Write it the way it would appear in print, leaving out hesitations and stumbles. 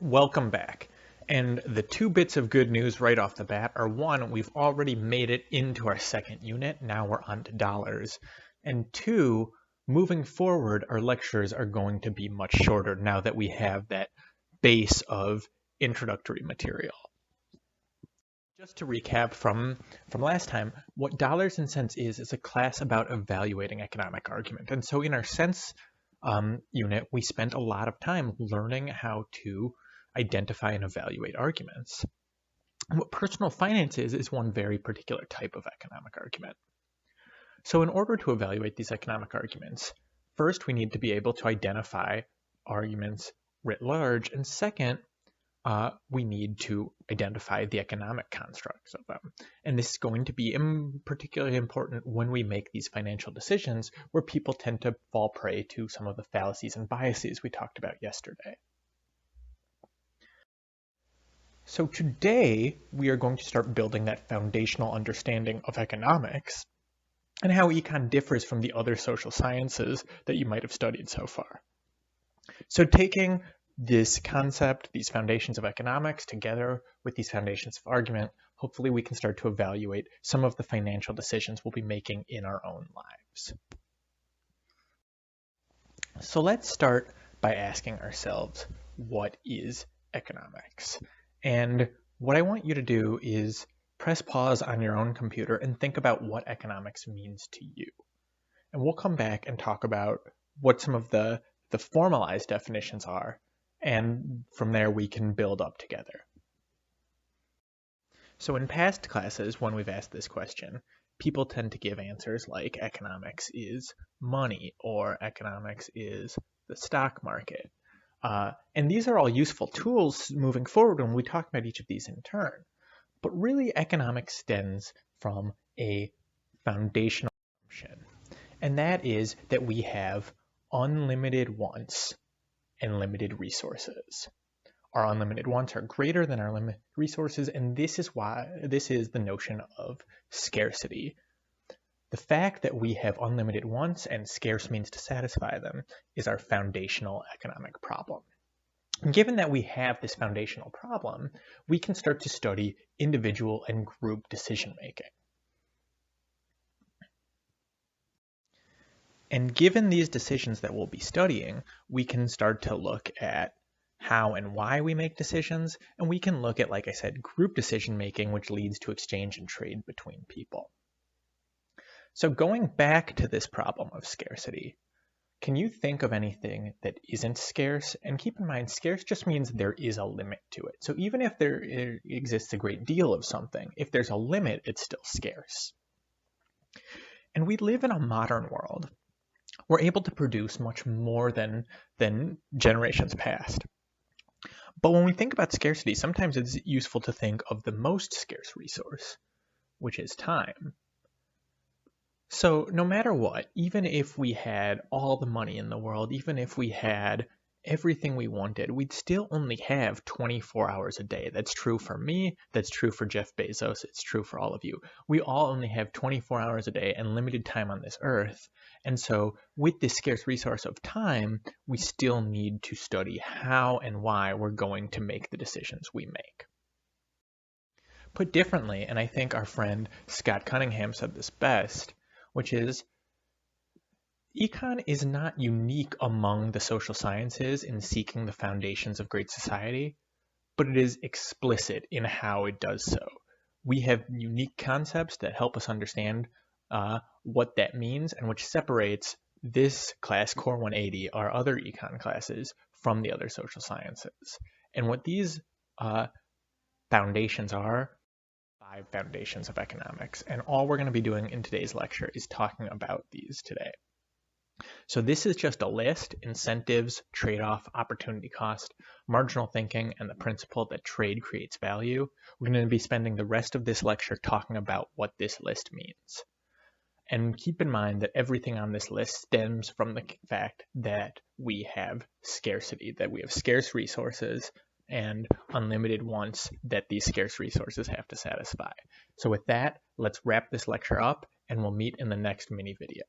Welcome back. And the two bits of good news right off the bat are one, we've already made it into our second unit. Now we're on to dollars. And two, moving forward, our lectures are going to be much shorter now that we have that base of introductory material. Just to recap from last time, what Dollars and Cents is a class about evaluating economic argument. And so in our Cents unit, we spent a lot of time learning how to identify and evaluate arguments. And what personal finance is one very particular type of economic argument. So in order to evaluate these economic arguments, first we need to be able to identify arguments writ large, and second, we need to identify the economic constructs of them. And this is going to be particularly important when we make these financial decisions where people tend to fall prey to some of the fallacies and biases we talked about yesterday. So today, we are going to start building that foundational understanding of economics and how econ differs from the other social sciences that you might have studied so far. So taking this concept, these foundations of economics, together with these foundations of argument, hopefully we can start to evaluate some of the financial decisions we'll be making in our own lives. So let's start by asking ourselves, what is economics? And what I want you to do is press pause on your own computer and think about what economics means to you. And we'll come back and talk about what some of the formalized definitions are, and from there we can build up together. So in past classes, when we've asked this question, people tend to give answers like economics is money or economics is the stock market. And these are all useful tools moving forward when we talk about each of these in turn. But really, economics stems from a foundational assumption, and that is that we have unlimited wants and limited resources. Our unlimited wants are greater than our limited resources, and this is the notion of scarcity. The fact that we have unlimited wants and scarce means to satisfy them is our foundational economic problem. And given that we have this foundational problem, we can start to study individual and group decision making. And given these decisions that we'll be studying, we can start to look at how and why we make decisions, and we can look at, like I said, group decision making, which leads to exchange and trade between people. So going back to this problem of scarcity, can you think of anything that isn't scarce? And keep in mind, scarce just means there is a limit to it. So even if there exists a great deal of something, if there's a limit, it's still scarce. And we live in a modern world. We're able to produce much more than generations past. But when we think about scarcity, sometimes it's useful to think of the most scarce resource, which is time. So no matter what, even if we had all the money in the world, even if we had everything we wanted, we'd still only have 24 hours a day. That's true for me, that's true for Jeff Bezos, it's true for all of you. We all only have 24 hours a day and limited time on this earth. And so with this scarce resource of time, we still need to study how and why we're going to make the decisions we make. Put differently, and I think our friend Scott Cunningham said this best, which is, econ is not unique among the social sciences in seeking the foundations of great society, but it is explicit in how it does so. We have unique concepts that help us understand what that means, and which separates this class, CORE180, our other econ classes, from the other social sciences. And what these foundations are, 5 foundations of economics, and all we're going to be doing in today's lecture is talking about these today. So this is just a list: incentives, trade-off, opportunity cost, marginal thinking, and the principle that trade creates value. We're going to be spending the rest of this lecture talking about what this list means. And keep in mind that everything on this list stems from the fact that we have scarcity, that we have scarce resources and unlimited wants that these scarce resources have to satisfy. So with that, let's wrap this lecture up, and we'll meet in the next mini video.